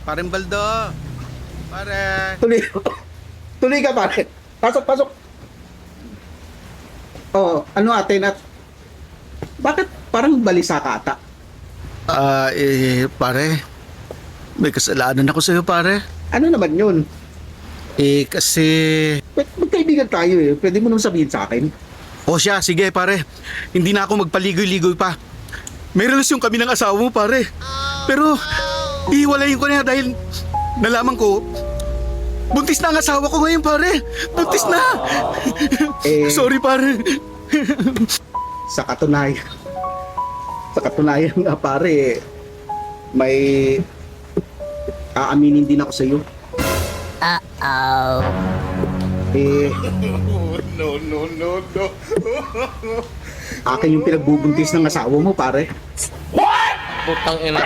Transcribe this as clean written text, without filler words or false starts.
Parang Baldo. Pare. Tuloy. Tuloy ka, pare. Pasok, pasok. Oh, ano ate na... Bakit parang balisa ka ata? Pare. May kasalanan ako sa'yo, pare. Ano naman yun? Kasi... Magkaibigan tayo eh. Pwede mo naman sabihin sa akin. O siya, sige, pare. Hindi na ako magpaligoy-ligoy pa. May relasyon kami ng asawa mo, pare. Pero, ihiwalayin ko na dahil nalaman ko, buntis na ang asawa ko ngayon, pare. Buntis na. Sorry, pare. Sa katunayan nga pare, may aaminin din ako sa iyo. No. Akin yung pinagbubuntis ng asawa mo, pare. Putang ina.